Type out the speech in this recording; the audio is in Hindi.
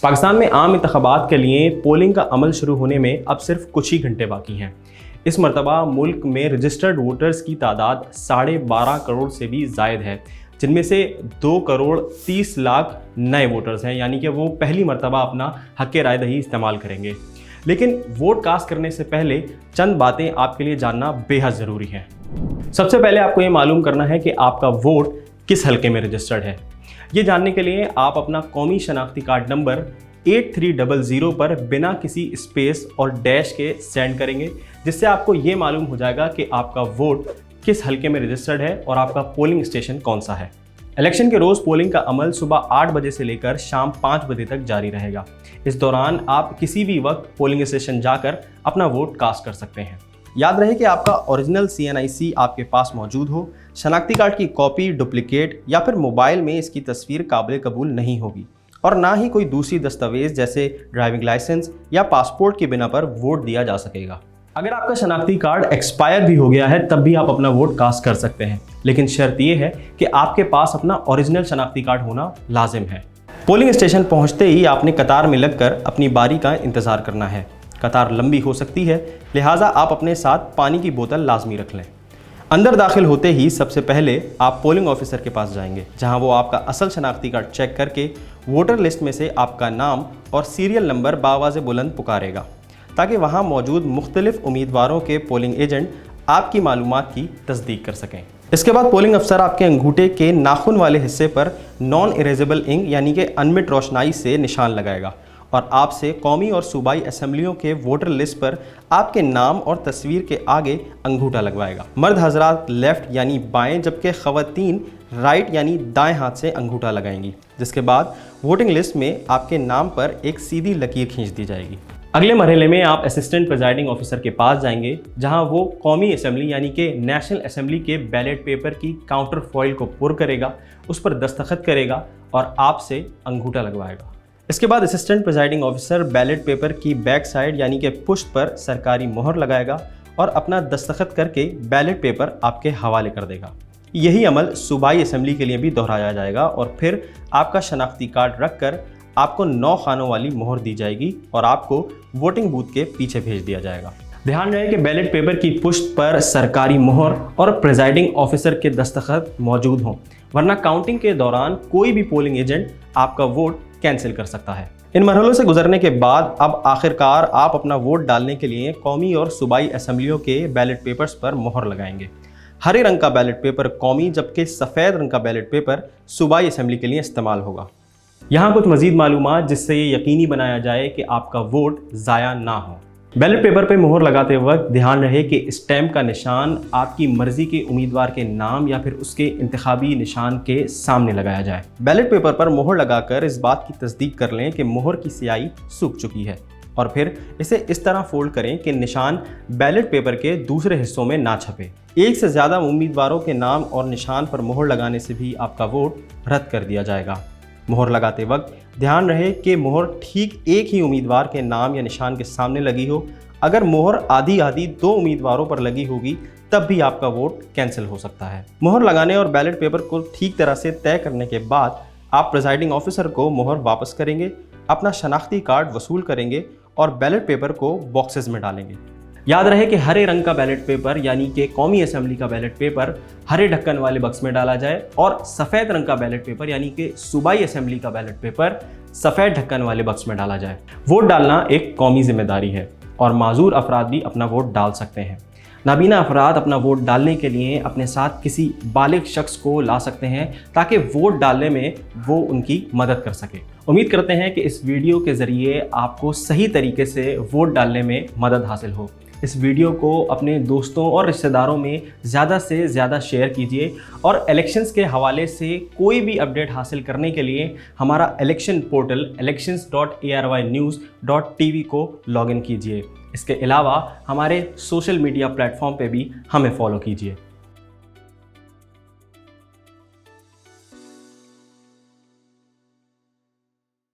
पाकिस्तान में आम इंतखाबात के लिए पोलिंग का अमल शुरू होने में अब सिर्फ कुछ ही घंटे बाकी हैं। इस मरतबा मुल्क में रजिस्टर्ड वोटर्स की तादाद 12.5 करोड़ से भी ज़ायद है, जिनमें से 2 करोड़ 30 लाख नए वोटर्स हैं, यानी कि वो पहली मरतबा अपना हक़ राय दही इस्तेमाल करेंगे। लेकिन वोट कास्ट करने से पहले चंद बातें आपके लिए जानना बेहद ज़रूरी है। सबसे पहले आपको ये मालूम करना है कि आपका वोट किस हल्के में रजिस्टर्ड है। ये जानने के लिए आप अपना कौमी शनाख्ती कार्ड नंबर 8300 पर बिना किसी स्पेस और डैश के सेंड करेंगे, जिससे आपको ये मालूम हो जाएगा कि आपका वोट किस हल्के में रजिस्टर्ड है और आपका पोलिंग स्टेशन कौन सा है। इलेक्शन के रोज़ पोलिंग का अमल सुबह 8 बजे से लेकर शाम 5 बजे तक जारी रहेगा। इस दौरान आप किसी भी वक्त पोलिंग स्टेशन जाकर अपना वोट कास्ट कर सकते हैं। याद रहे कि आपका ओरिजिनल CNIC आपके पास मौजूद हो। शनाख्ती कार्ड की कॉपी, डुप्लीकेट या फिर मोबाइल में इसकी तस्वीर काबिल कबूल नहीं होगी और ना ही कोई दूसरी दस्तावेज जैसे ड्राइविंग लाइसेंस या पासपोर्ट की बिना पर वोट दिया जा सकेगा। अगर आपका शनाख्ती कार्ड एक्सपायर भी हो गया है तब भी आप अपना वोट कास्ट कर सकते हैं, लेकिन शर्त यह है कि आपके पास अपना ओरिजिनल शनाख्ती कार्ड होना लाजिम है। पोलिंग स्टेशन पहुंचते ही आपने कतार में लगकर अपनी बारी का इंतज़ार करना है। कतार लंबी हो सकती है, लिहाजा आप अपने साथ पानी की बोतल लाजमी रख लें। अंदर दाखिल होते ही सबसे पहले आप पोलिंग ऑफिसर के पास जाएंगे, जहां वो आपका असल शनाख्ती कार्ड चेक करके वोटर लिस्ट में से आपका नाम और सीरियल नंबर बावाज़े बुलंद पुकारेगा, ताकि वहां मौजूद मुख्तलिफ उम्मीदवारों के पोलिंग एजेंट आपकी मालूमात की तस्दीक कर सकें। इसके बाद पोलिंग अफसर आपके अंगूठे के नाखून वाले हिस्से पर नॉन इरेजेबल इंक यानी कि अनमिट रोशनाई से निशान लगाएगा और आपसे कौमी और सूबाई असम्बलियों के वोटर लिस्ट पर आपके नाम और तस्वीर के आगे अंगूठा लगवाएगा। मर्द हजरात लेफ्ट यानी बाएं, जबकि ख़वातीन राइट यानी दाएं हाथ से अंगूठा लगाएंगी, जिसके बाद वोटिंग लिस्ट में आपके नाम पर एक सीधी लकीर खींच दी जाएगी। अगले मरहले में आप असिस्टेंट प्रिजाइडिंग ऑफिसर के पास जाएंगे, जहां वो कौमी असम्बली यानी कि नेशनल असम्बली के बैलेट पेपर की काउंटर फॉइल को पुर करेगा, उस पर दस्तखत करेगा और आपसे अंगूठा लगवाएगा। इसके बाद assistant presiding officer ballot paper की बैक साइड यानी कि पुष्ट पर सरकारी मोहर लगाएगा और अपना दस्तखत करके बैलेट पेपर आपके हवाले कर देगा। यही अमल सूबाई असम्बली के लिए भी दोहराया जाएगा और फिर आपका शनाख्ती कार्ड रखकर आपको 9 खानों वाली मोहर दी जाएगी और आपको वोटिंग बूथ के पीछे भेज दिया जाएगा। ध्यान रहे कि बैलेट पेपर की पुष्ट पर सरकारी मोहर और प्रिजाइडिंग ऑफिसर के दस्तखत मौजूद हों, वरना काउंटिंग के दौरान कोई भी पोलिंग एजेंट आपका वोट कैंसिल कर सकता है। इन मरहलों से गुजरने के बाद अब आखिरकार आप अपना वोट डालने के लिए कौमी और सूबाई असम्बलियों के बैलेट पेपर्स पर मोहर लगाएंगे। हरे रंग का बैलेट पेपर कौमी, जबकि सफ़ेद रंग का बैलेट पेपर सूबाई असम्बली के लिए इस्तेमाल होगा। यहाँ कुछ मज़ीद मालूमात जिससे ये यकीनी बनाया जाए कि आपका वोट ज़ाया ना हो। बैलेट पेपर पर मोहर लगाते वक्त ध्यान रहे कि स्टैम्प का निशान आपकी मर्जी के उम्मीदवार के नाम या फिर उसके इंतखाबी निशान के सामने लगाया जाए। बैलेट पेपर पर मोहर लगाकर इस बात की तस्दीक कर लें कि मोहर की स्याही सूख चुकी है और फिर इसे इस तरह फोल्ड करें कि निशान बैलेट पेपर के दूसरे हिस्सों में ना छपे। एक से ज़्यादा उम्मीदवारों के नाम और निशान पर मोहर लगाने से भी आपका वोट रद्द कर दिया जाएगा। मोहर लगाते वक्त ध्यान रहे कि मोहर ठीक एक ही उम्मीदवार के नाम या निशान के सामने लगी हो। अगर मोहर आधी आधी 2 उम्मीदवारों पर लगी होगी तब भी आपका वोट कैंसिल हो सकता है। मोहर लगाने और बैलेट पेपर को ठीक तरह से तय करने के बाद आप प्रिजाइडिंग ऑफिसर को मोहर वापस करेंगे, अपना शनाख्ती कार्ड वसूल करेंगे और बैलेट पेपर को बॉक्सेस में डालेंगे। याद रहे कि हरे रंग का बैलेट पेपर यानी कि कौमी असम्बली का बैलेट पेपर हरे ढक्कन वाले बक्स में डाला जाए और सफ़ेद रंग का बैलेट पेपर यानी कि सूबाई असम्बली का बैलेट पेपर सफ़ेद ढक्कन वाले बक्स में डाला जाए। वोट डालना एक कौमी जिम्मेदारी है और माजूर अफराद भी अपना वोट डाल सकते हैं। नाबीना अफराद अपना वोट डालने के लिए अपने साथ किसी बालिग शख्स को ला सकते हैं ताकि वोट डालने में वो उनकी मदद कर सके। उम्मीद करते हैं कि इस वीडियो के ज़रिए आपको सही तरीके से वोट डालने में मदद हासिल हो। इस वीडियो को अपने दोस्तों और रिश्तेदारों में ज़्यादा से ज़्यादा शेयर कीजिए और इलेक्शंस के हवाले से कोई भी अपडेट हासिल करने के लिए हमारा इलेक्शन पोर्टल elections.arynnews.tv को लॉगिन कीजिए। इसके अलावा हमारे सोशल मीडिया प्लेटफॉर्म पे भी हमें फॉलो कीजिए।